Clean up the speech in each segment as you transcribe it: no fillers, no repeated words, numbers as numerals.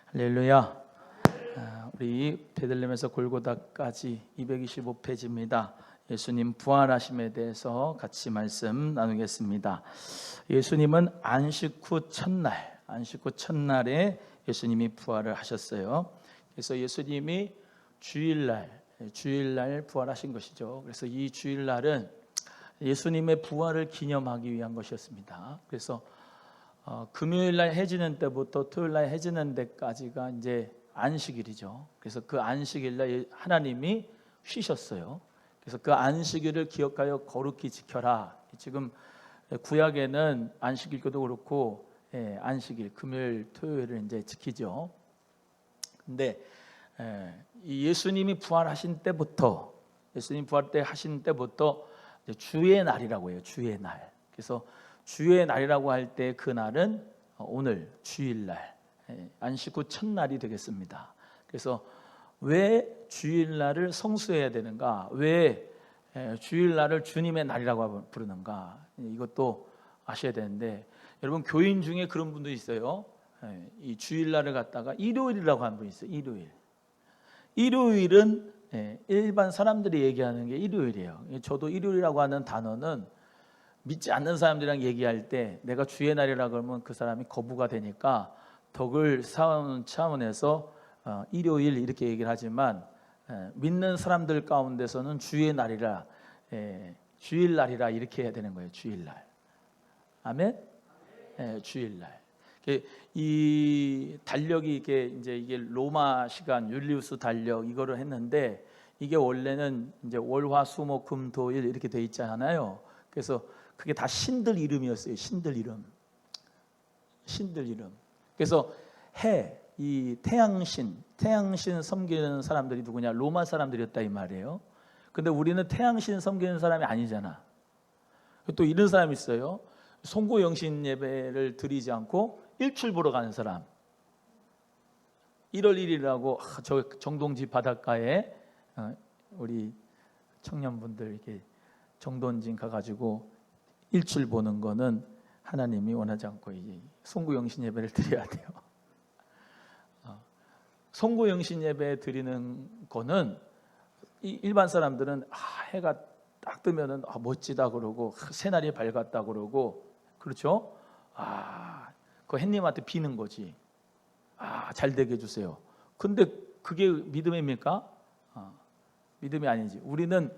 할렐루야. 우리 베들레헴에서 골고다까지 225페이지입니다. 예수님 부활하심에 대해서 같이 말씀 나누겠습니다. 예수님은 안식 후 첫날에 예수님이 부활을 하셨어요. 그래서 예수님이 주일날 부활하신 것이죠. 그래서 이 주일날은 예수님의 부활을 기념하기 위한 것이었습니다. 그래서 금요일날 해지는 때부터 토요일날 해지는 데까지가 이제 안식일이죠. 그래서 그 안식일날 하나님이 쉬셨어요. 그래서 그 안식일을 기억하여 거룩히 지켜라. 지금 구약에는 안식일도 그렇고 안식일 금요일 토요일을 이제 지키죠. 근데 이 예수님이 부활하신 때부터 하신 때부터 주의 날이라고 해요. 주의 날. 그래서 주의 날이라고 할 때 그 날은 오늘 주일날, 안식 후 첫날이 되겠습니다. 그래서 왜 주일날을 성수해야 되는가? 왜 주일날을 주님의 날이라고 부르는가? 이것도 아셔야 되는데, 여러분 교인 중에 그런 분도 있어요. 이 주일날을 갖다가 일요일이라고 하는 분이 있어요. 일요일은 일반 사람들이 얘기하는 게 일요일이에요. 저도 일요일이라고 하는 단어는 믿지 않는 사람들이랑 얘기할 때 내가 주의 날이라 그러면 그 사람이 거부가 되니까 덕을 쌓는 차원에서 일요일 이렇게 얘기를 하지만, 믿는 사람들 가운데서는 주의 날이라, 주일날이라 이렇게 해야 되는 거예요. 주일날. 아멘. 주일날. 이 달력이 이게 로마 시간 율리우스 달력 이거를 했는데, 이게 원래는 이제 월화 수목 금 토일 이렇게 돼 있잖아요. 그래서 그게 다 신들 이름이었어요. 신들 이름. 그래서 이 태양신 섬기는 사람들이 누구냐? 로마 사람들이었다 이 말이에요. 근데 우리는 태양신 섬기는 사람이 아니잖아. 또 이런 사람이 있어요. 송구영신 예배를 드리지 않고 일출 보러 가는 사람. 1월 1일이라고 저 정동지 바닷가에 우리 청년분들 이렇게 정돈진 가가지고 일출 보는 거는 하나님이 원하지 않고 이 송구영신 예배를 드려야 돼요. 송구영신 예배 드리는 거는 일반 사람들은 해가 딱 뜨면은 멋지다 그러고 새날이 밝았다 그러고, 그렇죠? 그 햇님한테 비는 거지. 잘 되게 해주세요. 근데 그게 믿음입니까? 믿음이 아니지. 우리는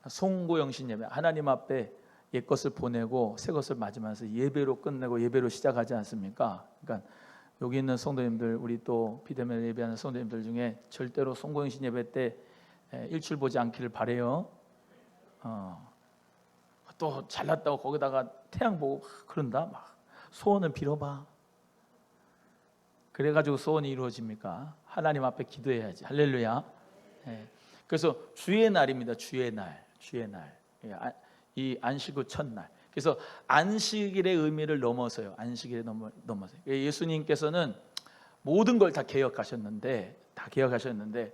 송구영신 예배, 하나님 앞에 옛것을 보내고 새것을 맞으면서 예배로 끝내고 예배로 시작하지 않습니까? 그러니까 여기 있는 성도님들, 우리 또 비대면 예배하는 성도님들 중에 절대로 송구영신 예배 때 일출 보지 않기를 바래요. 또 잘났다고 거기다가 태양 보고 그런다. 막 소원을 빌어봐. 그래가지고 소원이 이루어집니까? 하나님 앞에 기도해야지. 할렐루야. 그래서 주의 날입니다. 주의 날. 이 안식 후 첫날. 그래서 안식일의 의미를 넘어서요. 안식일에 넘어서요. 예수님께서는 모든 걸 다 개혁하셨는데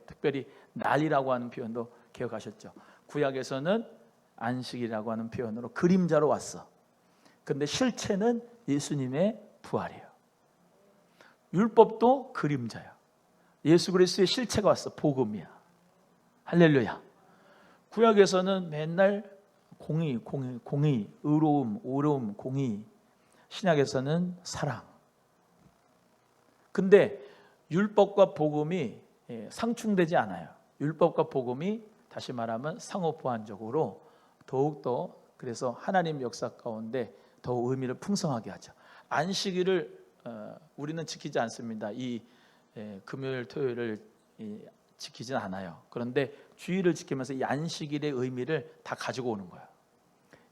특별히 날이라고 하는 표현도 개혁하셨죠. 구약에서는 안식이라고 하는 표현으로 그림자로 왔어. 근데 실체는 예수님의 부활이에요. 율법도 그림자야. 예수 그리스도의 실체가 왔어. 복음이야. 할렐루야. 구약에서는 맨날 공의, 의로움, 공의. 신약에서는 사랑. 근데 율법과 복음이 상충되지 않아요. 율법과 복음이 다시 말하면 상호보완적으로 더욱더, 그래서 하나님 역사 가운데 더욱 의미를 풍성하게 하죠. 안식일을 우리는 지키지 않습니다. 이 금요일, 토요일을 지키진 않아요. 그런데 주일을 지키면서 이 안식일의 의미를 다 가지고 오는 거예요.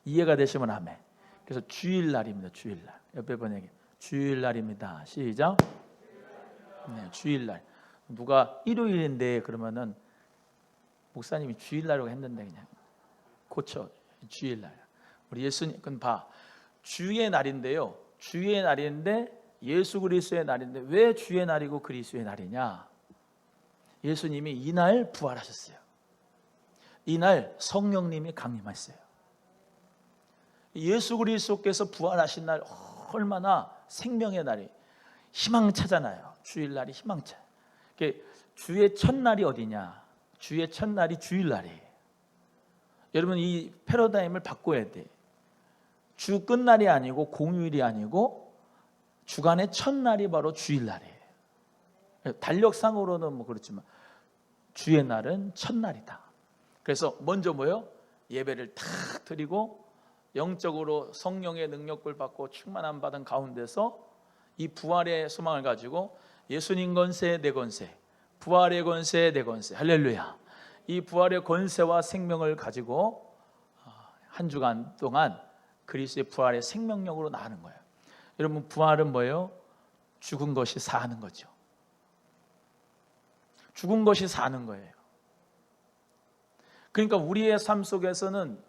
이해가 되시면 아멘. 그래서 주일날입니다. 주일날. 옆에 분에게 주일날입니다. 시작. 네, 주일날. 누가 일요일인데 그러면은 목사님이 주일날이라고 했는데 그냥 고쳐. 주일날. 우리 예수님, 그건 봐. 주의 날인데요. 주의 날인데 예수 그리스도의 날인데 왜 주의 날이고 그리스도의 날이냐? 예수님이 이날 부활하셨어요. 이날 성령님이 강림하셨어요. 예수 그리스도께서 부활하신 날 얼마나 생명의 날이, 희망차잖아요. 주일날이 희망차. 주의 첫날이 어디냐? 주의 첫날이 주일날이에요. 여러분 이 패러다임을 바꿔야 돼. 주 끝날이 아니고 공휴일이 아니고 주간의 첫날이 바로 주일날이에요. 달력상으로는 뭐 그렇지만 주의 날은 첫날이다. 그래서 먼저 뭐요? 예배를 탁 드리고 영적으로 성령의 능력을 받고 충만함 받은 가운데서 이 부활의 소망을 가지고 예수님 권세 내 권세, 부활의 권세 내 권세, 할렐루야. 이 부활의 권세와 생명을 가지고 한 주간 동안 그리스도의 부활의 생명력으로 나가는 거예요. 여러분 부활은 뭐예요? 죽은 것이 사는 거죠. 죽은 것이 사는 거예요. 그러니까 우리의 삶 속에서는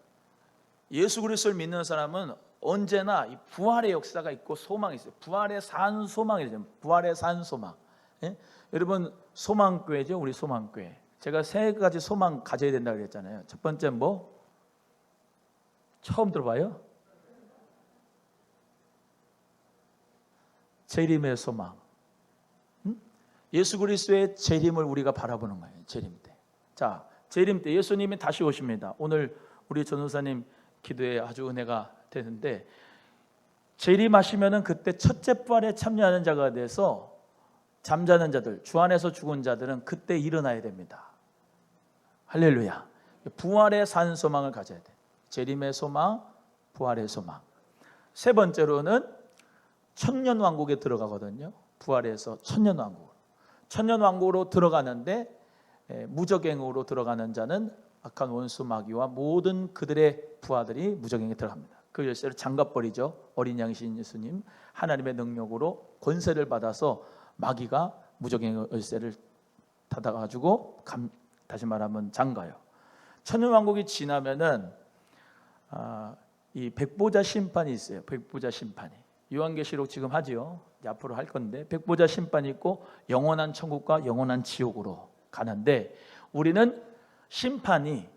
예수 그리스도를 믿는 사람은 언제나 이 부활의 역사가 있고 소망이 있어요. 부활의 산 소망이죠. 부활의 산 소망. 예? 여러분 소망교회죠. 우리 소망교회. 제가 세 가지 소망 가져야 된다고 그랬잖아요. 첫 번째 뭐? 처음 들어봐요? 재림의 소망. 예수 그리스도의 재림을 우리가 바라보는 거예요. 재림 때. 자, 재림 때 예수님이 다시 오십니다. 오늘 우리 전도사님 기도에 아주 은혜가 되는데 재림하시면은 그때 첫째 부활에 참여하는 자가 돼서 잠자는 자들, 주 안에서 죽은 자들은 그때 일어나야 됩니다. 할렐루야. 부활의 산 소망을 가져야 돼. 재림의 소망, 부활의 소망. 세 번째로는 천년 왕국에 들어가거든요. 부활에서 천년 왕국. 천년 왕국으로 들어가는데 무적행으로 들어가는 자는 악한 원수 마귀와 모든 그들의 부하들이 무적행에 들어갑니다. 그 열쇠를 장갑벌이죠. 어린 양이신 예수님 하나님의 능력으로 권세를 받아서 마귀가 무적행 열쇠를 닫아가지고 다시 말하면 장가요. 천년 왕국이 지나면은 이 백보자 심판이 있어요. 백보자 심판이 요한계시록 지금 하지요. 앞으로 할 건데 백보자 심판이 있고 영원한 천국과 영원한 지옥으로 가는데 우리는 심판이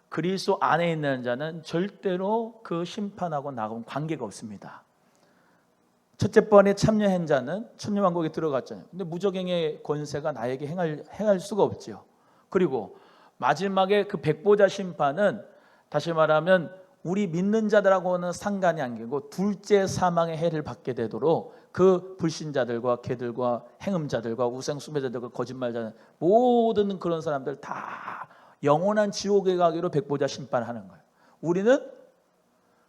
그리스도 안에 있는 자는 절대로 그 심판하고 나하고는 관계가 없습니다. 첫째 번에 참여한 자는 천년왕국에 들어갔잖아요. 근데 무적행의 권세가 나에게 행할 수가 없죠. 그리고 마지막에 그 백보자 심판은 다시 말하면 우리 믿는 자들하고는 상관이 안 되고 둘째 사망의 해를 받게 되도록 그 불신자들과 개들과 행음자들과 우상숭배자들과 거짓말자들 모든 그런 사람들 다 영원한 지옥에 가기로 백보자 심판하는 거예요. 우리는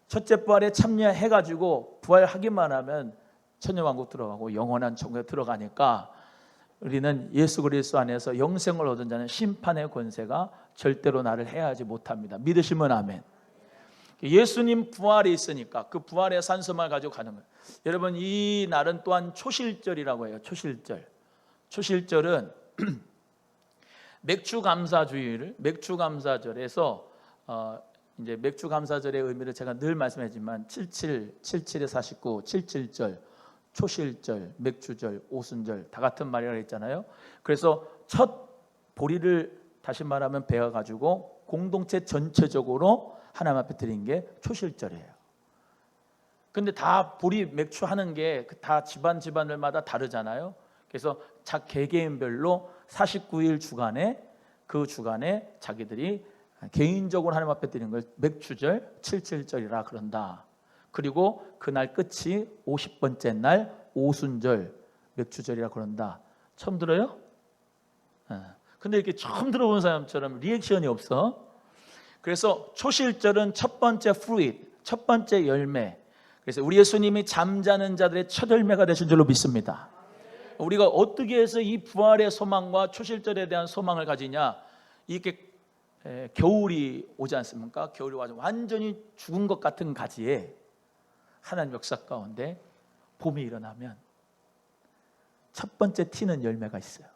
첫째 부활에 참여해가지고 부활하기만 하면 천년왕국 들어가고 영원한 천국에 들어가니까 우리는 예수 그리스도 안에서 영생을 얻은 자는 심판의 권세가 절대로 나를 해하지 못합니다. 믿으시면 아멘. 예수님 부활이 있으니까 그 부활의 산소망을 가지고 가는 거예요. 여러분 이 날은 또한 초실절이라고 해요. 초실절. 초실절은 맥주감사절에서 이제 맥주감사절의 의미를 제가 늘 말씀하지만 77에 49, 77절, 초실절, 맥주절, 오순절 다 같은 말이라고 했잖아요. 그래서 첫 보리를 다시 말하면 베어 가지고 공동체 전체적으로 하나님 앞에 드린 게 초실절이에요. 근데 다 보리 맥주 하는 게 다 집안들마다 다르잖아요. 그래서 각 개개인별로 49일 주간에 그 주간에 자기들이 개인적으로 하나님 앞에 드리는 걸 맥주절, 77절이라 그런다. 그리고 그날 끝이 50번째 날 오순절, 맥주절이라 그런다. 처음 들어요? 근데 이렇게 처음 들어본 사람처럼 리액션이 없어. 그래서 초실절은 첫 번째 fruit, 첫 번째 열매. 그래서 우리 예수님이 잠자는 자들의 첫 열매가 되신 줄로 믿습니다. 우리가 어떻게 해서 이 부활의 소망과 초실절에 대한 소망을 가지냐? 이렇게 겨울이 오지 않습니까? 겨울이 와서 완전히 죽은 것 같은 가지에 하나님 역사 가운데 봄이 일어나면 첫 번째 티는 열매가 있어요.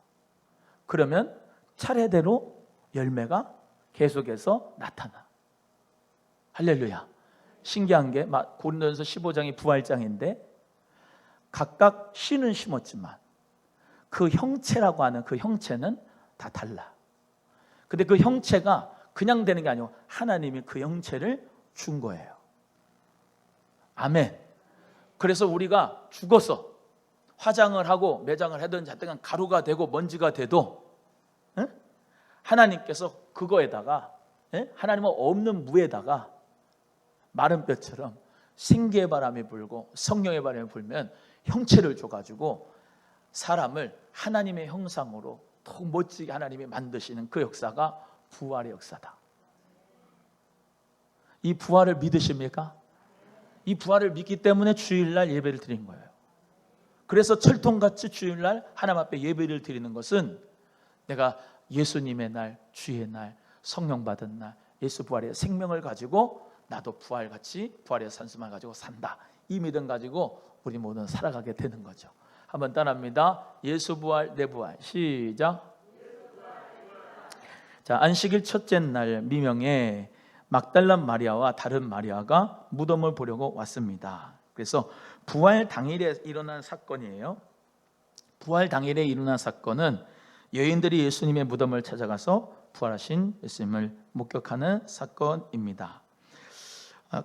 그러면 차례대로 열매가 계속해서 나타나. 할렐루야. 신기한 게 고린도전서 15장이 부활장인데 각각 씨는 심었지만 그 형체라고 하는 그 형체는 다 달라. 근데 그 형체가 그냥 되는 게 아니고 하나님이 그 형체를 준 거예요. 아멘. 그래서 우리가 죽어서 화장을 하고 매장을 하든지 하여튼 가루가 되고 먼지가 돼도 하나님께서 그거에다가 하나님은 없는 무에다가 마른 뼈처럼 생기의 바람이 불고 성령의 바람이 불면 형체를 줘가지고 사람을 하나님의 형상으로 더 멋지게 하나님이 만드시는 그 역사가 부활의 역사다. 이 부활을 믿으십니까? 이 부활을 믿기 때문에 주일날 예배를 드린 거예요. 그래서 철통같이 주일날 하나님 앞에 예배를 드리는 것은 내가 예수님의 날, 주의 날, 성령 받은 날, 예수 부활의 생명을 가지고 나도 부활같이 부활의 산수만 가지고 산다. 이 믿음 가지고 우리 모두는 살아가게 되는 거죠. 한번 따라합니다. 예수 부활, 내 부활. 시작. 자, 안식일 첫째 날 미명에 막달라 마리아와 다른 마리아가 무덤을 보려고 왔습니다. 그래서 부활 당일에 일어난 사건이에요. 부활 당일에 일어난 사건은 여인들이 예수님의 무덤을 찾아가서 부활하신 예수님을 목격하는 사건입니다.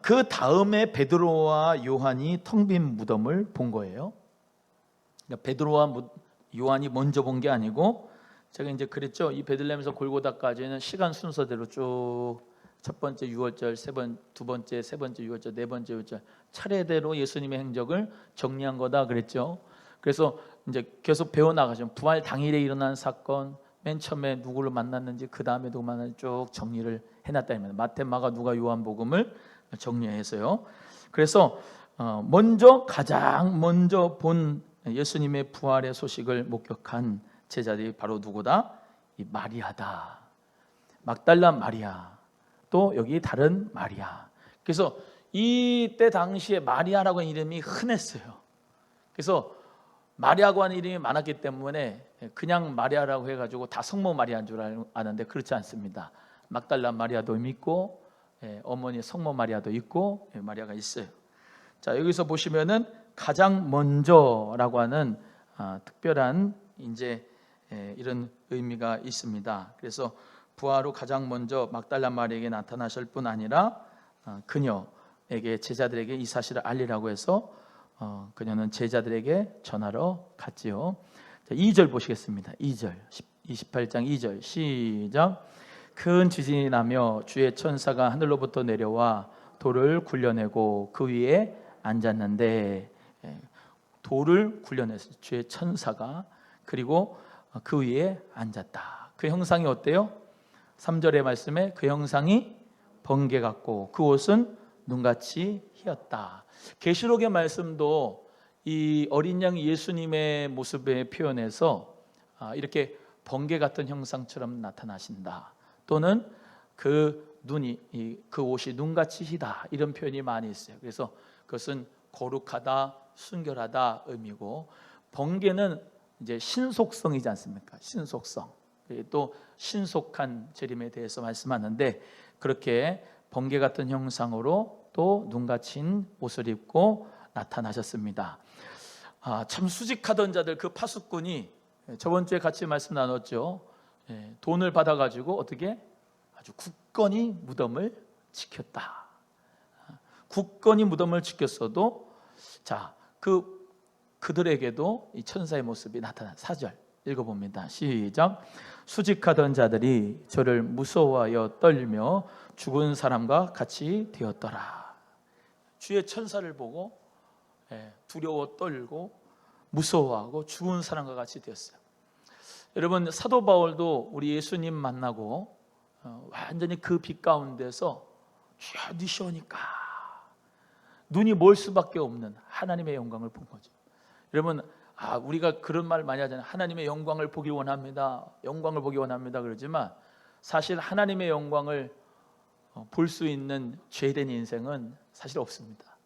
그 다음에 베드로와 요한이 텅 빈 무덤을 본 거예요. 그러니까 베드로와 요한이 먼저 본 게 아니고, 제가 이제 그랬죠. 이 베들레헴에서 골고다까지는 시간 순서대로 쭉 첫 번째 유월절, 두 번째, 세 번째 유월절, 네 번째 유월절 차례대로 예수님의 행적을 정리한 거다 그랬죠. 그래서 이제 계속 배워 나가죠. 부활 당일에 일어난 사건, 맨 처음에 누구를 만났는지, 그 다음에 누구 만났는지 쭉 정리를 해놨다면 마태, 마가, 누가, 요한복음을 정리해서요. 그래서 가장 먼저 본 예수님의 부활의 소식을 목격한 제자들이 바로 누구다? 이 마리아다. 막달라 마리아, 또 여기 다른 마리아. 그래서 이때 당시에 마리아라고 하는 이름이 흔했어요. 그래서 마리아고 하는 이름이 많았기 때문에 그냥 마리아라고 해가지고 다 성모 마리아인 줄 아는데 그렇지 않습니다. 막달라 마리아도 있고 어머니 성모 마리아도 있고 마리아가 있어요. 자, 여기서 보시면은 가장 먼저라고 하는 특별한 이제 이런 의미가 있습니다. 그래서 부활 후 가장 먼저 막달라 마리아에게 나타나실 뿐 아니라 그녀에게, 제자들에게 이 사실을 알리라고 해서 그녀는 제자들에게 전하러 갔지요. 자, 2절 보시겠습니다. 2절 28장 2절 시작. 큰 지진이 나며 주의 천사가 하늘로부터 내려와 돌을 굴려내고 그 위에 앉았는데, 돌을 굴려냈어요. 주의 천사가. 그리고 그 위에 앉았다. 그 형상이 어때요? 3절의 말씀에 그 형상이 번개 같고 그 옷은 눈같이 희었다. 계시록의 말씀도 이 어린 양 예수님의 모습의 표현에서 이렇게 번개 같은 형상처럼 나타나신다, 또는 그 눈이, 그 옷이 눈같이 희다, 이런 표현이 많이 있어요. 그래서 그것은 거룩하다, 순결하다 의미고, 번개는 이제 신속성이지 않습니까? 신속성. 또 신속한 재림에 대해서 말씀하는데, 그렇게 번개 같은 형상으로 또 눈같이 옷을 입고 나타나셨습니다. 참 수직하던 자들, 그 파수꾼이 저번 주에 같이 말씀 나눴죠. 돈을 받아가지고 어떻게 아주 굳건히 무덤을 지켰다. 굳건히 무덤을 지켰어도, 자, 그들에게도 이 천사의 모습이 나타나. 4절 읽어봅니다. 시작. 수직하던 자들이 저를 무서워하여 떨며 죽은 사람과 같이 되었더라. 주의 천사를 보고 두려워 떨고 무서워하고 죽은 사람과 같이 되었어요. 여러분, 사도 바울도 우리 예수님 만나고 완전히 그 빛 가운데서 주여 니시오니까 눈이 멀 수밖에 없는 하나님의 영광을 본 거죠. 여러분, 우리가 그런 말 많이 하잖아요. 하나님의 영광을 보기 원합니다. 영광을 보기 원합니다. 그러지만 사실 하나님의 영광을 볼 수 있는 죄된 인생은 사실 없습니다.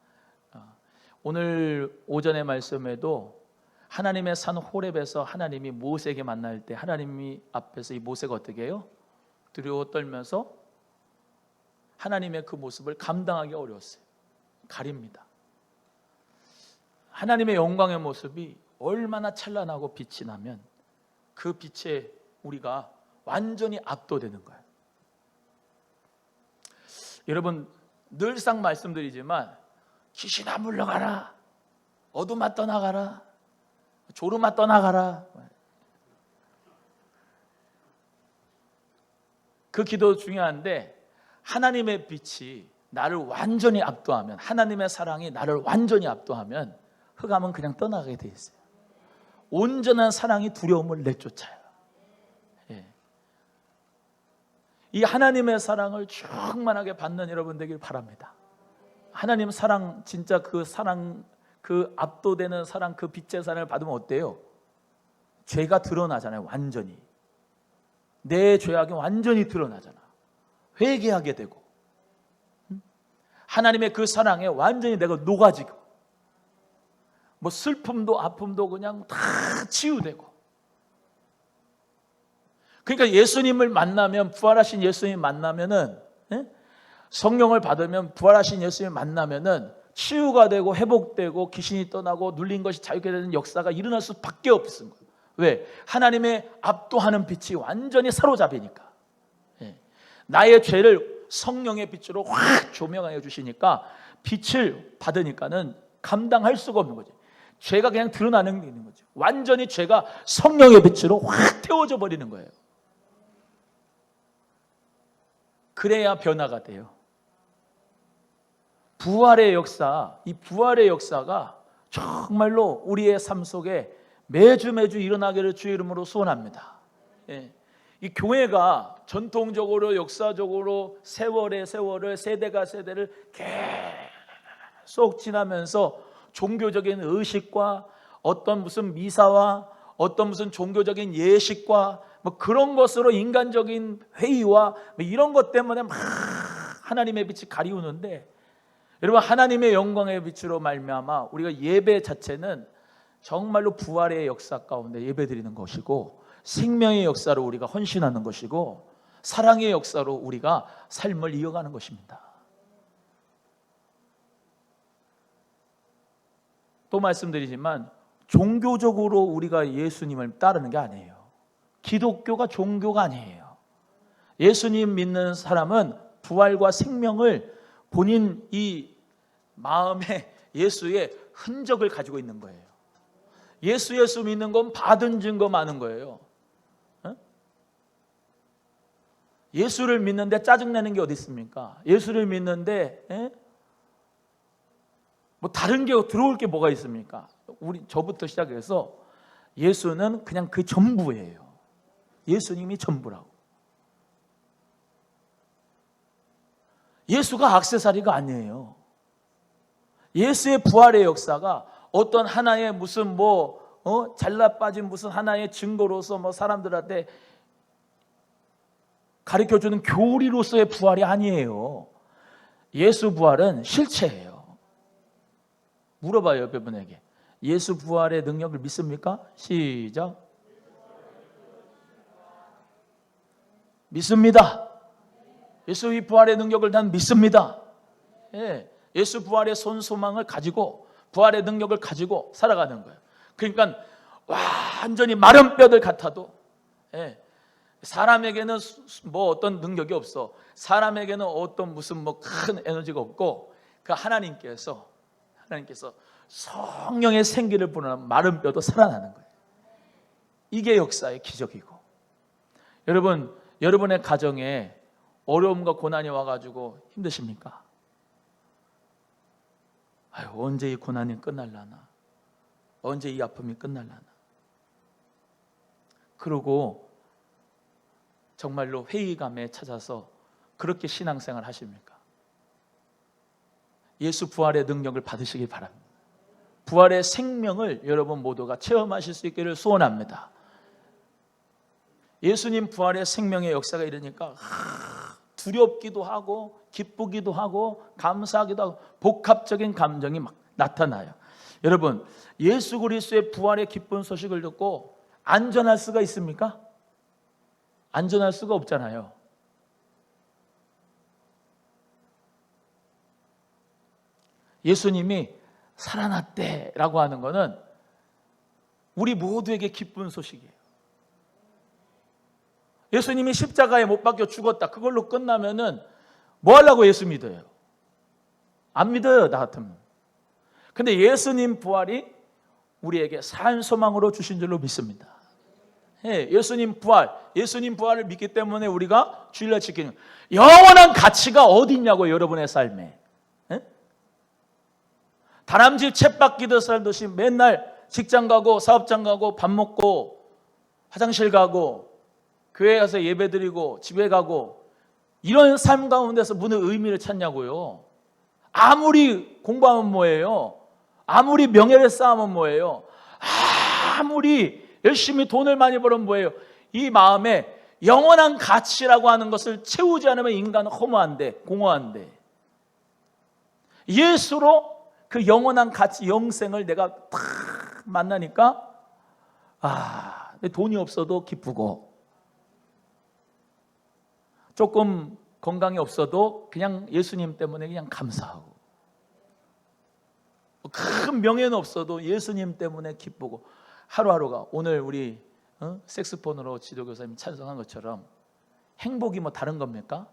오늘 오전의 말씀에도 하나님의 산 호렙에서 하나님이 모세에게 만날 때 하나님이 앞에서 이 모세가 어떻게 해요? 두려워 떨면서 하나님의 그 모습을 감당하기 어려웠어요. 가립니다. 하나님의 영광의 모습이 얼마나 찬란하고 빛이 나면 그 빛에 우리가 완전히 압도되는 거예요. 여러분, 늘상 말씀드리지만 귀신아 물러가라, 어둠아 떠나가라, 졸음아 떠나가라. 그 기도 중요한데 하나님의 빛이 나를 완전히 압도하면, 하나님의 사랑이 나를 완전히 압도하면 흑암은 그냥 떠나가게 돼 있어요. 온전한 사랑이 두려움을 내쫓아요. 예. 이 하나님의 사랑을 충만하게 받는 여러분 되길 바랍니다. 하나님 사랑, 진짜 그 사랑, 그 압도되는 사랑, 그 빛의 사랑을 받으면 어때요? 죄가 드러나잖아요. 완전히 내 죄악이 완전히 드러나잖아. 회개하게 되고, 하나님의 그 사랑에 완전히 내가 녹아지고, 뭐 슬픔도 아픔도 그냥 다 치유되고. 그러니까 예수님을 만나면, 부활하신 예수님 만나면은, 성령을 받으면, 부활하신 예수님 만나면은 치유가 되고 회복되고 귀신이 떠나고 눌린 것이 자유케 되는 역사가 일어날 수밖에 없는 거예요. 왜? 하나님의 압도하는 빛이 완전히 사로잡히니까. 나의 죄를 성령의 빛으로 확 조명하여 주시니까, 빛을 받으니까는 감당할 수가 없는 거죠. 죄가 그냥 드러나는 게 있는 거죠. 완전히 죄가 성령의 빛으로 확 태워져 버리는 거예요. 그래야 변화가 돼요. 부활의 역사, 이 부활의 역사가 정말로 우리의 삶 속에 매주 일어나기를 주의 이름으로 소원합니다. 이 교회가 전통적으로 역사적으로 세월의 세월을, 세대가 세대를 계속 지나면서 종교적인 의식과 어떤 무슨 미사와 어떤 무슨 종교적인 예식과 뭐 그런 것으로 인간적인 회의와 뭐 이런 것 때문에 막 하나님의 빛이 가리우는데, 여러분, 하나님의 영광의 빛으로 말미암아 우리가 예배 자체는 정말로 부활의 역사 가운데 예배드리는 것이고, 생명의 역사로 우리가 헌신하는 것이고, 사랑의 역사로 우리가 삶을 이어가는 것입니다. 또 말씀드리지만 종교적으로 우리가 예수님을 따르는 게 아니에요. 기독교가 종교가 아니에요. 예수님 믿는 사람은 부활과 생명을 본인 이 마음에 예수의 흔적을 가지고 있는 거예요. 예수 믿는 건 받은 증거 많은 거예요. 예수를 믿는데 짜증내는 게 어디 있습니까? 예수를 믿는데 뭐 다른 게 들어올 게 뭐가 있습니까? 저부터 시작해서 예수는 그냥 그 전부예요. 예수님이 전부라고. 예수가 액세서리가 아니에요. 예수의 부활의 역사가 어떤 하나의 무슨 잘라 빠진 무슨 하나의 증거로서 뭐 사람들한테 가르쳐주는 교리로서의 부활이 아니에요. 예수 부활은 실체예요. 물어봐요, 옆에 분에게. 예수 부활의 능력을 믿습니까? 시작. 믿습니다. 예수의 부활의 능력을 난 믿습니다. 예수 부활의 손소망을 가지고, 부활의 능력을 가지고 살아가는 거예요. 그러니까 완전히 마른 뼈들 같아도, 사람에게는 뭐 어떤 능력이 없어. 사람에게는 어떤 무슨 뭐 큰 에너지가 없고, 그 하나님께서 성령의 생기를 부어는 마른 뼈도 살아나는 거예요. 이게 역사의 기적이고, 여러분의 가정에 어려움과 고난이 와가지고 힘드십니까? 언제 이 고난이 끝날라나? 언제 이 아픔이 끝날라나? 그러고 정말로 회의감에 찾아서 그렇게 신앙생활 하십니까? 예수 부활의 능력을 받으시길 바랍니다. 부활의 생명을 여러분 모두가 체험하실 수 있기를 소원합니다. 예수님 부활의 생명의 역사가 이러니까 두렵기도 하고 기쁘기도 하고 감사하기도 하고 복합적인 감정이 막 나타나요. 여러분, 예수 그리스도의 부활의 기쁜 소식을 듣고 안전할 수가 있습니까? 안전할 수가 없잖아요. 예수님이 살아났대라고 하는 것은 우리 모두에게 기쁜 소식이에요. 예수님이 십자가에 못 박혀 죽었다, 그걸로 끝나면은 뭐 하려고 예수 믿어요? 안 믿어요, 나 같으면. 근데 예수님 부활이 우리에게 산 소망으로 주신 줄로 믿습니다. 예수님 부활을 믿기 때문에 우리가 주일날 지키는 영원한 가치가 어디 있냐고, 여러분의 삶에. 다람쥐 쳇바퀴도 살듯이 맨날 직장 가고 사업장 가고 밥 먹고 화장실 가고 교회 가서 예배 드리고 집에 가고 이런 삶 가운데서 무슨 의미를 찾냐고요. 아무리 공부하면 뭐예요? 아무리 명예를 쌓으면 뭐예요? 아무리 열심히 돈을 많이 벌면 뭐예요? 이 마음에 영원한 가치라고 하는 것을 채우지 않으면 인간은 허무한데, 공허한데, 예수로 그 영원한 가치, 영생을 내가 딱 만나니까 돈이 없어도 기쁘고, 조금 건강이 없어도 그냥 예수님 때문에 그냥 감사하고, 큰 명예는 없어도 예수님 때문에 기쁘고, 하루하루가 오늘 우리 색스폰으로 지도교사님 찬송한 것처럼 행복이 뭐 다른 겁니까?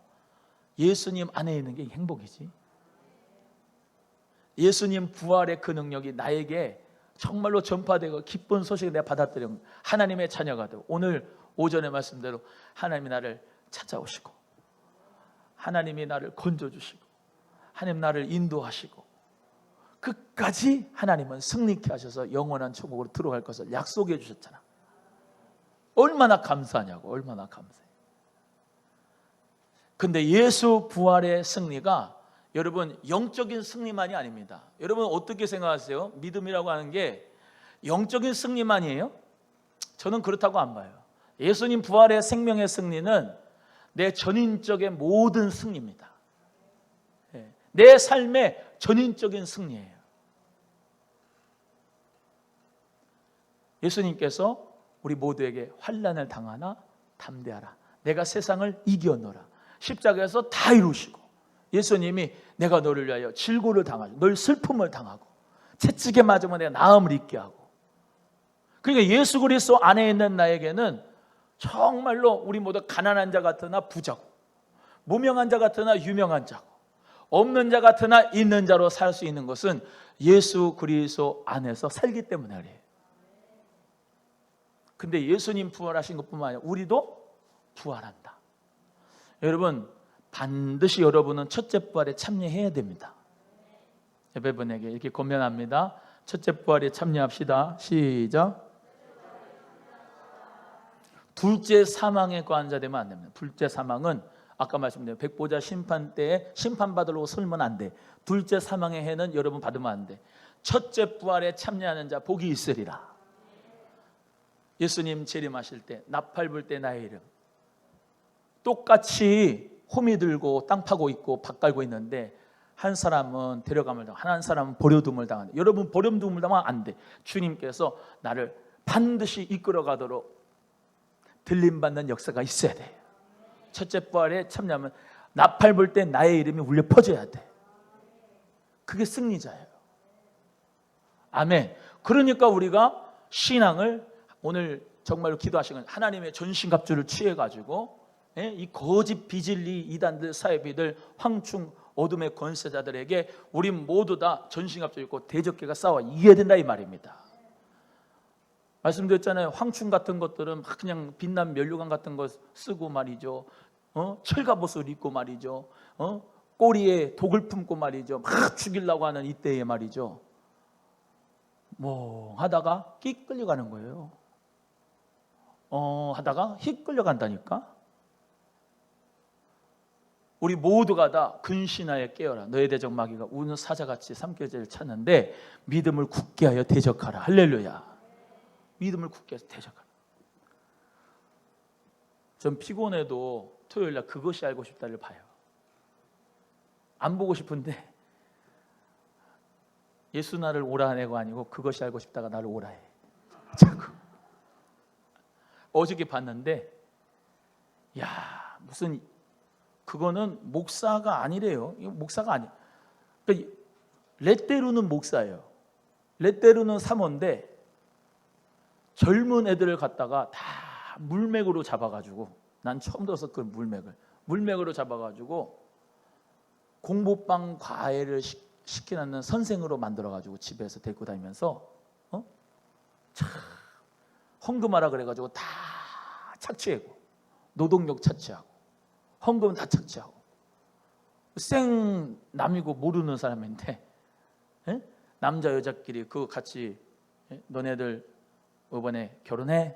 예수님 안에 있는 게 행복이지. 예수님 부활의 그 능력이 나에게 정말로 전파되고 기쁜 소식을 내가 받아들이는 하나님의 자녀가 되고, 오늘 오전의 말씀대로 하나님이 나를 찾아오시고 하나님이 나를 건져주시고 하나님 나를 인도하시고 끝까지 하나님은 승리케 하셔서 영원한 천국으로 들어갈 것을 약속해 주셨잖아. 얼마나 감사하냐고, 얼마나 감사해. 근데 예수 부활의 승리가 여러분 영적인 승리만이 아닙니다. 여러분 어떻게 생각하세요? 믿음이라고 하는 게 영적인 승리만이에요? 저는 그렇다고 안 봐요. 예수님 부활의 생명의 승리는 내 전인적인 모든 승리입니다. 내 삶의 전인적인 승리예요. 예수님께서 우리 모두에게 환난을 당하나 담대하라, 내가 세상을 이겨노라, 십자가에서 다 이루시고, 예수님이 내가 너를 위하여 질고를 당하고 널 슬픔을 당하고 채찍에 맞으면 내가 나음을 잊게 하고, 그러니까 예수 그리스도 안에 있는 나에게는 정말로 우리 모두 가난한 자 같으나 부자고, 무명한 자 같으나 유명한 자고, 없는 자 같으나 있는 자로 살 수 있는 것은 예수 그리스도 안에서 살기 때문에 그래요. 근데 예수님 부활하신 것뿐만 아니라 우리도 부활한다. 여러분 반드시 여러분은 첫째 부활에 참여해야 됩니다. 여러분에게 이렇게 권면합니다. 첫째 부활에 참여합시다. 시작. 둘째 사망에 관자되면 안 됩니다. 둘째 사망은 아까 말씀드린 백보자 심판 때에 심판받으려고 설면 안 돼. 둘째 사망의 해는 여러분 받으면 안 돼. 첫째 부활에 참여하는 자 복이 있으리라. 예수님 재림하실 때 나팔 불 때 나의 이름, 똑같이 호미 들고 땅 파고 있고 밭 갈고 있는데 한 사람은 데려감을 당하고 한 사람은 버려둠을 당하는데, 여러분 버려둠을 당하면 안 돼. 주님께서 나를 반드시 이끌어 가도록 들림받는 역사가 있어야 돼. 첫째 부활에 참여하면 나팔 불 때 나의 이름이 울려 퍼져야 돼. 그게 승리자예요. 아멘. 그러니까 우리가 신앙을 오늘 정말로 기도하시는 하나님의 전신갑주를 취해가지고 이 거짓 비진리 이단들 사이비들 황충 어둠의 권세자들에게 우리 모두 다 전신갑주 입고 대적계가 싸워 이겨야 된다 이 말입니다. 말씀드렸잖아요. 황충 같은 것들은 막 그냥 빛난 면류관 같은 거 쓰고 말이죠. 철갑옷을 입고 말이죠. 꼬리에 독을 품고 말이죠. 막 죽이려고 하는 이때에 말이죠. 뭐 하다가 끽 끌려가는 거예요. 하다가 휙 끌려간다니까. 우리 모두가 다 근신하여 깨어라. 너의 대적 마귀가 우는 사자같이 삼켜질 찾는데 믿음을 굳게 하여 대적하라. 할렐루야. 믿음을 굳게 해서 대적하라. 전 피곤해도 토요일날 그것이 알고 싶다를 봐요. 안 보고 싶은데 예수 나를 오라내고 아니고 그것이 알고 싶다가 나를 오라해. 자꾸. 어저께 봤는데 야 무슨 그거는 목사가 아니래요. 목사가 아니. 그러니까 레떼루는 목사예요. 레떼루는 사모인데 젊은 애들을 갖다가 다 물맥으로 잡아가지고, 난 처음 들어서 그 물맥으로 잡아가지고 공부방 과외를 시키는 선생으로 만들어가지고 집에서 데리고 다니면서 참 헌금하라 그래가지고 다 착취하고, 노동력 착취하고, 헌금 다 착취하고, 생 남이고 모르는 사람인데, 남자 여자끼리 그거 같이, 너네들 이번에 결혼해?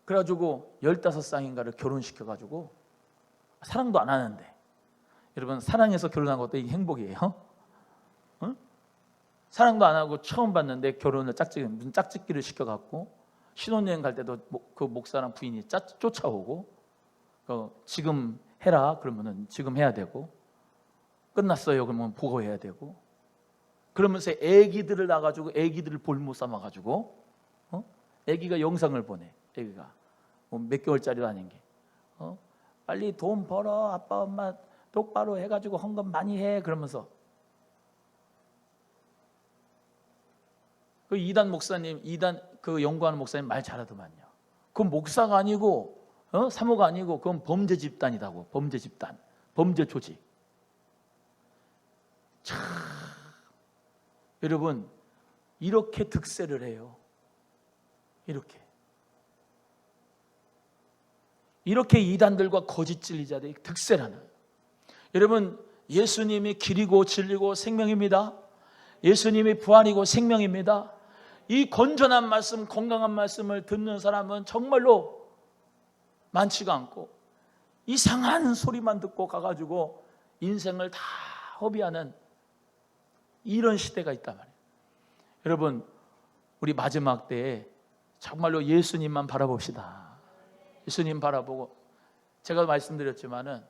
그래가지고 15쌍인가를 결혼시켜가지고 사랑도 안 하는데, 여러분 사랑해서 결혼한 것도 이게 행복이에요? 사랑도 안 하고 처음 봤는데 결혼을 무슨 짝짓기를 시켜갖고, 신혼여행 갈 때도 그 목사랑 부인이 쫓아오고, 지금 해라 그러면은 지금 해야 되고, 끝났어요 그러면 보고해야 되고, 그러면서 애기들을 낳아가지고 애기들을 볼모 삼아가지고, 애기가 영상을 보내. 애기가 몇 개월짜리도 아닌 게, 빨리 돈 벌어, 아빠 엄마 똑바로 해가지고 헌금 많이 해, 그러면서. 그 이단 목사님, 그 연구하는 목사님 말 잘하더만요. 그건 목사가 아니고, 사모가 아니고, 그건 범죄 집단이라고. 범죄 집단, 범죄 조직. 참, 여러분 이렇게 득세를 해요. 이렇게 이단들과 거짓 진리자들이 득세를 하는. 여러분, 예수님이 길이고 진리고 생명입니다. 예수님이 부활이고 생명입니다. 이 건전한 말씀, 건강한 말씀을 듣는 사람은 정말로 많지가 않고, 이상한 소리만 듣고 가가지고 인생을 다 허비하는 이런 시대가 있단 말이에요. 여러분, 우리 마지막 때에 정말로 예수님만 바라봅시다. 예수님 바라보고, 제가 말씀드렸지만은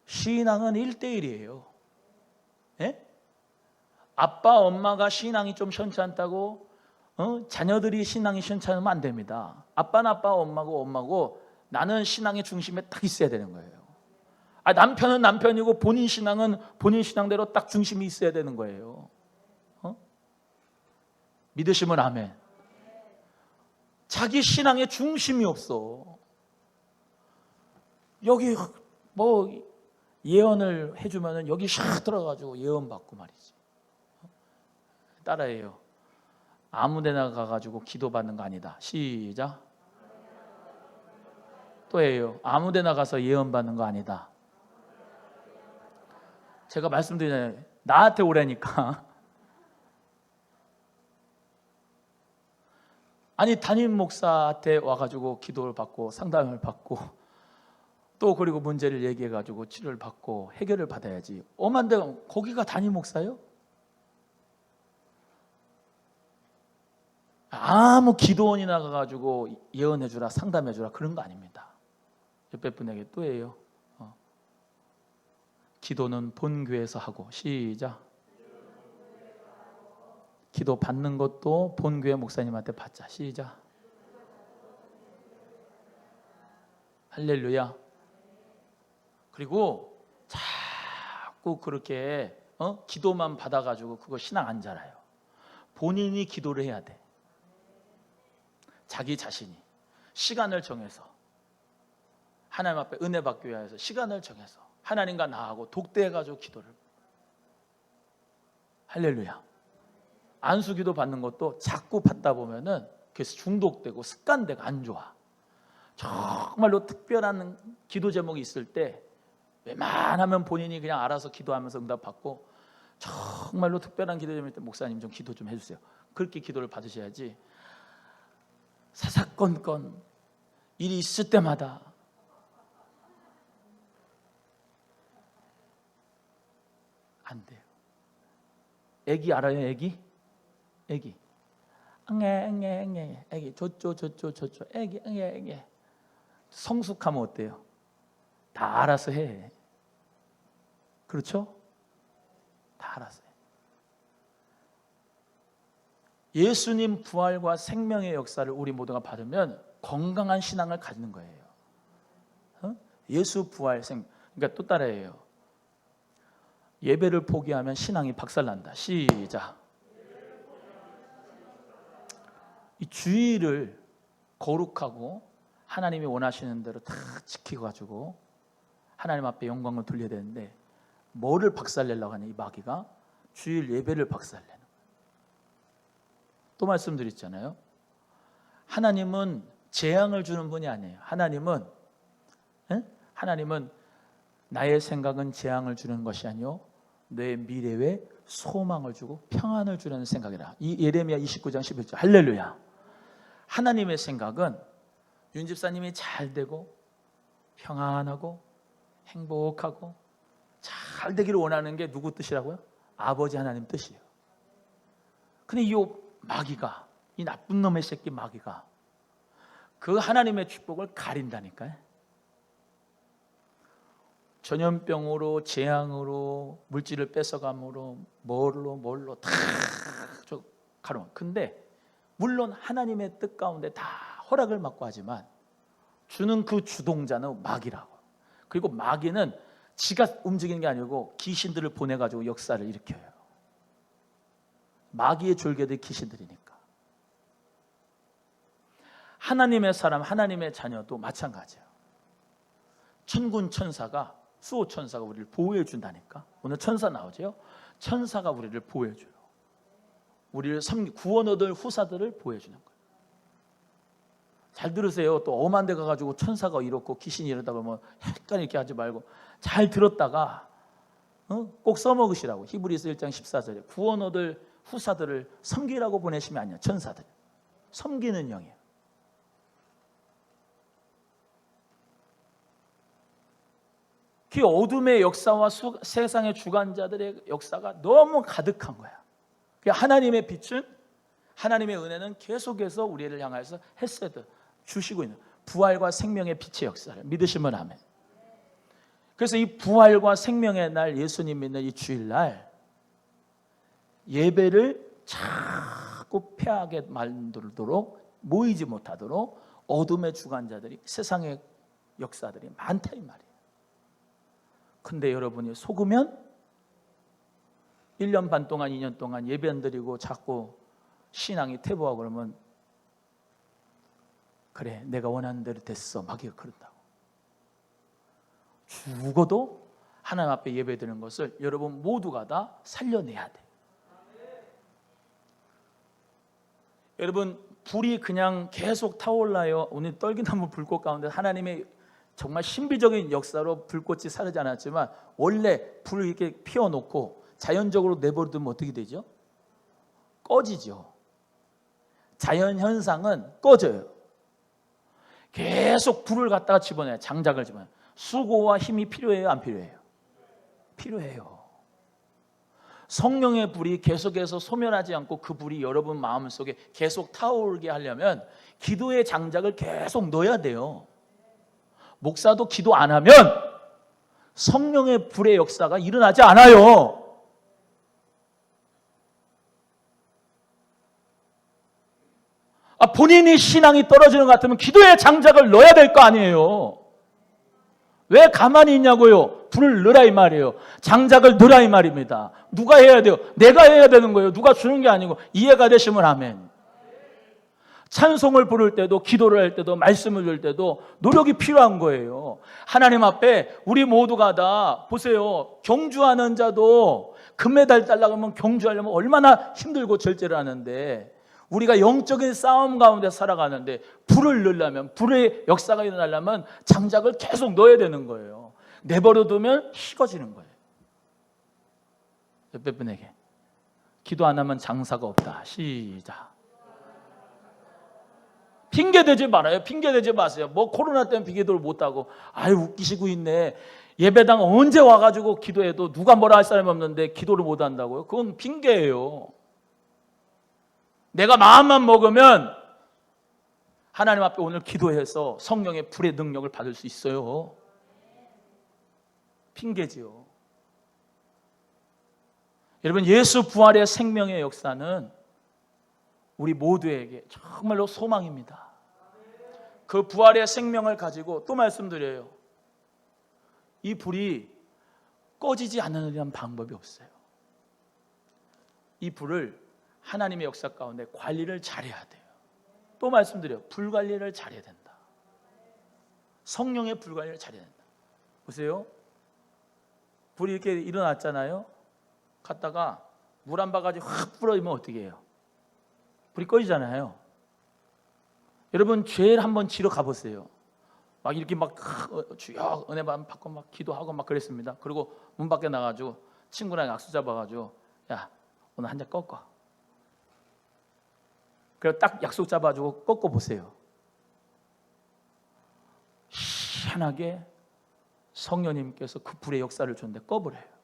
신앙은 1대1이에요. 아빠 엄마가 신앙이 좀 시원찮다고 자녀들이 신앙이 시원찮으면 안 됩니다. 아빠는 아빠, 엄마고 나는 신앙의 중심에 딱 있어야 되는 거예요. 남편은 남편이고 본인 신앙은 본인 신앙대로 딱 중심이 있어야 되는 거예요. 믿으시면 아멘. 자기 신앙의 중심이 없어. 여기 뭐 예언을 해주면은 여기 샥 들어가지고 예언 받고 말이지. 따라해요. 아무데나 가가지고 기도 받는 거 아니다. 시작. 또 해요. 아무데나 가서 예언 받는 거 아니다. 제가 말씀드리잖아요. 나한테 오라니까. 아니, 담임 목사한테 와가지고 기도를 받고 상담을 받고, 또 그리고 문제를 얘기해가지고 치료를 받고 해결을 받아야지. 엄한데 거기가 담임 목사요? 아무 기도원이 나가가지고 예언해주라, 상담해주라, 그런 거 아닙니다. 옆에 분에게 또 해요. 기도는 본교에서 하고. 시작. 기도 받는 것도 본교회 목사님한테 받자. 시작. 할렐루야. 그리고 자꾸 그렇게 기도만 받아가지고 그거 신앙 안 자라요. 본인이 기도를 해야 돼. 자기 자신이 시간을 정해서, 하나님 앞에 은혜 받기 위해서 시간을 정해서 하나님과 나하고 독대해가지고 기도를. 할렐루야. 안수기도 받는 것도 자꾸 받다 보면은 그래서 중독되고 습관되고 안 좋아. 정말로 특별한 기도 제목이 있을 때 웬만하면 본인이 그냥 알아서 기도하면서 응답받고, 정말로 특별한 기도 제목일 때 목사님 좀 기도 좀 해주세요. 그렇게 기도를 받으셔야지. 사사건건 일이 있을 때마다 안 돼요. 애기 알아요? 애기? 애기 저쪽 애기 성숙하면 어때요? 다 알아서 해. 그렇죠? 다 알아서 해. 예수님 부활과 생명의 역사를 우리 모두가 받으면 건강한 신앙을 가지는 거예요. 예수 부활 그러니까 또 따라해요. 예배를 포기하면 신앙이 박살난다. 시작. 이 주의를 거룩하고 하나님이 원하시는 대로 다 지켜가지고 하나님 앞에 영광을 돌려야 되는데, 뭐를 박살내려고 하냐, 이 마귀가? 주일 예배를 박살내는 거예요. 또 말씀드렸잖아요. 하나님은 재앙을 주는 분이 아니에요. 하나님은 나의 생각은 재앙을 주는 것이 아니요 내 미래에 소망을 주고 평안을 주려는 생각이라. 이 예레미야 29장 11절. 할렐루야. 하나님의 생각은 윤 집사님이 잘 되고 평안하고 행복하고 잘 되기를 원하는 게 누구 뜻이라고요? 아버지 하나님 뜻이에요. 근데 이 마귀가, 이 나쁜 놈의 새끼 마귀가 그 하나님의 축복을 가린다니까요. 전염병으로, 재앙으로, 물질을 뺏어감으로, 뭘로 다 가려. 근데 물론 하나님의 뜻 가운데 다 허락을 받고 하지만 주는 그 주동자는 마귀라고. 그리고 마귀는 지가 움직이는 게 아니고 귀신들을 보내가지고 역사를 일으켜요. 마귀의 졸개들이 귀신들이니까. 하나님의 사람, 하나님의 자녀도 마찬가지예요. 천군 천사가, 수호 천사가 우리를 보호해 준다니까. 오늘 천사 나오죠? 천사가 우리를 보호해 줘요. 우리를 구원 얻을 후사들을 보호해 주는 거예요. 잘 들으세요. 또 엄한 데 가가지고 천사가 이렇고 귀신이 이러다 그러면 헷갈리게 이렇게 하지 말고 잘 들었다가 꼭 써먹으시라고. 히브리서 1장 14절에 구원 얻을 후사들을 섬기라고 보내시면 아니야. 천사들 섬기는 영이에요. 그 어둠의 역사와 세상의 주관자들의 역사가 너무 가득한 거야. 하나님의 빛은, 하나님의 은혜는 계속해서 우리를 향해서 헤세드 주시고 있는 부활과 생명의 빛의 역사를 믿으시면 아멘. 그래서 이 부활과 생명의 날, 예수님 믿는 이 주일날 예배를 자꾸 패하게 만들도록, 모이지 못하도록 어둠의 주관자들이, 세상의 역사들이 많다 이 말이에요. 근데 여러분이 속으면 1년 반 동안 2년 동안 예배 안 드리고 자꾸 신앙이 퇴보하고 그러면 그래 내가 원하는 대로 됐어 마귀가 그런다고. 죽어도 하나님 앞에 예배 드리는 것을 여러분 모두가 다 살려내야 돼. 여러분 불이 그냥 계속 타올라요. 오늘 떨기나무 불꽃 가운데 하나님의 정말 신비적인 역사로 불꽃이 사르지 않았지만 원래 불을 이렇게 피워놓고 자연적으로 내버려두면 어떻게 되죠? 꺼지죠. 자연 현상은 꺼져요. 계속 불을 갖다가 집어내요. 장작을 집어내요. 수고와 힘이 필요해요? 안 필요해요? 필요해요. 성령의 불이 계속해서 소멸하지 않고 그 불이 여러분 마음속에 계속 타오르게 하려면 기도의 장작을 계속 넣어야 돼요. 목사도 기도 안 하면 성령의 불의 역사가 일어나지 않아요. 본인이 신앙이 떨어지는 것 같으면 기도의 장작을 넣어야 될 거 아니에요. 왜 가만히 있냐고요? 불을 넣으라 이 말이에요. 장작을 넣으라 이 말입니다. 누가 해야 돼요? 내가 해야 되는 거예요. 누가 주는 게 아니고. 이해가 되시면 아멘. 찬송을 부를 때도, 기도를 할 때도, 말씀을 들을 때도 노력이 필요한 거예요. 하나님 앞에 우리 모두가 다 보세요. 경주하는 자도 금메달 따려고 하면 경주하려면 얼마나 힘들고 절제를 하는데 우리가 영적인 싸움 가운데 살아가는데 불을 넣으려면, 불의 역사가 일어나려면 장작을 계속 넣어야 되는 거예요. 내버려두면 식어지는 거예요. 옆에 분에게 기도 안 하면 장사가 없다. 시작. 핑계대지 말아요. 핑계대지 마세요. 뭐 코로나 때문에 기도를 못하고 아유 웃기시고 있네. 예배당 언제 와가지고 기도해도 누가 뭐라 할 사람이 없는데 기도를 못한다고요? 그건 핑계예요. 내가 마음만 먹으면 하나님 앞에 오늘 기도해서 성령의 불의 능력을 받을 수 있어요. 핑계지요. 여러분 예수 부활의 생명의 역사는 우리 모두에게 정말로 소망입니다. 그 부활의 생명을 가지고 또 말씀드려요. 이 불이 꺼지지 않는 방법이 없어요. 이 불을 하나님의 역사 가운데 관리를 잘해야 돼요. 또 말씀드려요. 불 관리를 잘해야 된다. 성령의 불 관리를 잘해야 된다. 보세요. 불이 이렇게 일어났잖아요. 갔다가 물 한 바가지 확 뿌려지면 어떻게 해요? 불이 꺼지잖아요. 여러분 죄를 한번 지러 가보세요. 막 이렇게 막 주여 은혜 받고 막 기도하고 막 그랬습니다. 그리고 문 밖에 나가지고 친구랑 약속 잡아가지고 야 오늘 한 잔 꺾어. 그래서 딱 약속 잡아주고 꺾어 보세요. 희한하게 성령님께서 그 불의 역사를 줬는데 꺼버려요.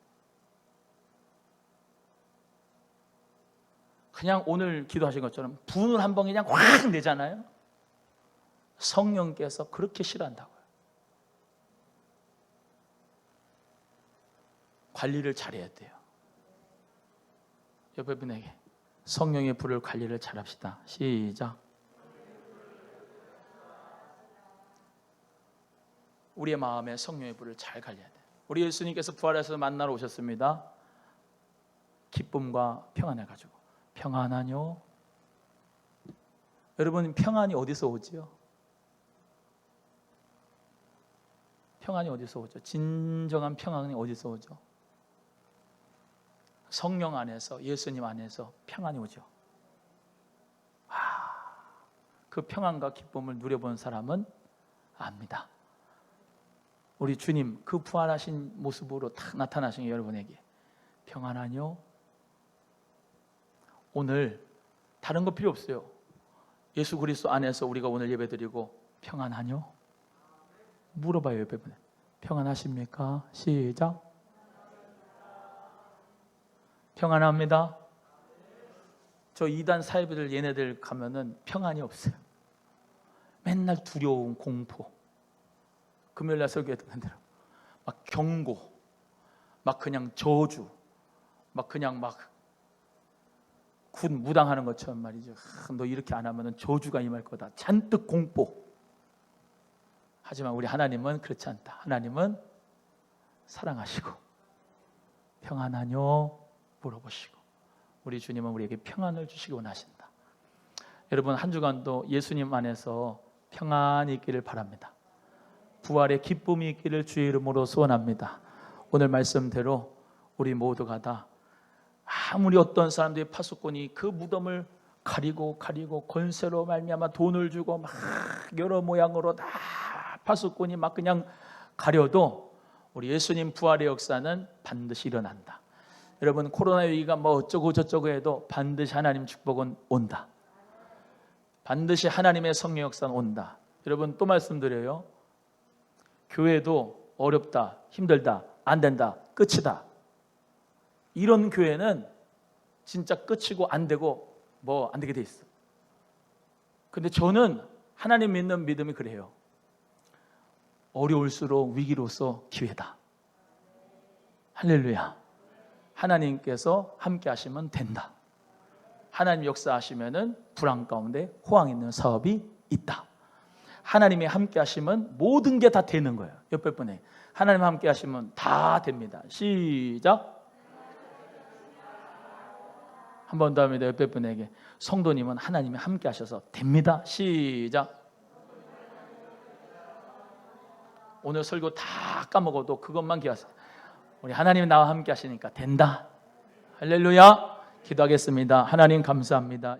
그냥 오늘 기도하신 것처럼 분을 한 번 그냥 확 내잖아요. 성령께서 그렇게 싫어한다고요. 관리를 잘해야 돼요. 옆에 분에게 성령의 불을 관리를 잘합시다. 시작. 우리의 마음에 성령의 불을 잘 관리해야 돼요. 우리 예수님께서 부활해서 만나러 오셨습니다. 기쁨과 평안을 가지고. 평안하뇨? 여러분 평안이 어디서 오지요? 평안이 어디서 오죠? 진정한 평안이 어디서 오죠? 성령 안에서, 예수님 안에서 평안이 오죠. 그 평안과 기쁨을 누려본 사람은 압니다. 우리 주님 그 부활하신 모습으로 딱 나타나신 여러분에게 평안하뇨? 오늘 다른 거 필요 없어요. 예수 그리스도 안에서 우리가 오늘 예배드리고 평안하뇨? 물어봐요. 옆에 분에 평안하십니까? 시작. 평안합니다. 저 이단 사회들 얘네들 가면은 평안이 없어요. 맨날 두려움, 공포. 금요일날 설교에 듣는 대로 막 경고, 막 그냥 저주, 막 그냥 막 군 무당하는 것처럼 말이죠. 너 이렇게 안 하면은 저주가 임할 거다. 잔뜩 공포. 하지만 우리 하나님은 그렇지 않다. 하나님은 사랑하시고 평안하뇨? 물어보시고 우리 주님은 우리에게 평안을 주시기 원하신다. 여러분 한 주간도 예수님 안에서 평안이 있기를 바랍니다. 부활의 기쁨이 있기를 주의 이름으로 소원합니다. 오늘 말씀대로 우리 모두가 다 아무리 어떤 사람들의 파수꾼이 그 무덤을 가리고 권세로 말미암아 돈을 주고 막 여러 모양으로 다 파수꾼이 막 그냥 가려도 우리 예수님 부활의 역사는 반드시 일어난다. 여러분 코로나 위기가 뭐 어쩌고 저쩌고 해도 반드시 하나님 축복은 온다. 반드시 하나님의 성령 역사는 온다. 여러분 또 말씀드려요. 교회도 어렵다, 힘들다, 안 된다, 끝이다. 이런 교회는 진짜 끝이고 안 되고 뭐 안 되게 돼 있어. 근데 저는 하나님 믿는 믿음이 그래요. 어려울수록 위기로서 기회다. 할렐루야. 하나님께서 함께 하시면 된다. 하나님 역사하시면은 불안 가운데 호황 있는 사업이 있다. 하나님이 함께 하시면 모든 게 다 되는 거예요. 옆에 분에 하나님 함께 하시면 다 됩니다. 시작. 한 번 더 합니다. 옆에 분에게 성도님은 하나님이 함께 하셔서 됩니다. 시작. 오늘 설교 다 까먹어도 그것만 기억하세요. 우리 하나님이 나와 함께 하시니까 된다. 할렐루야. 기도하겠습니다. 하나님 감사합니다.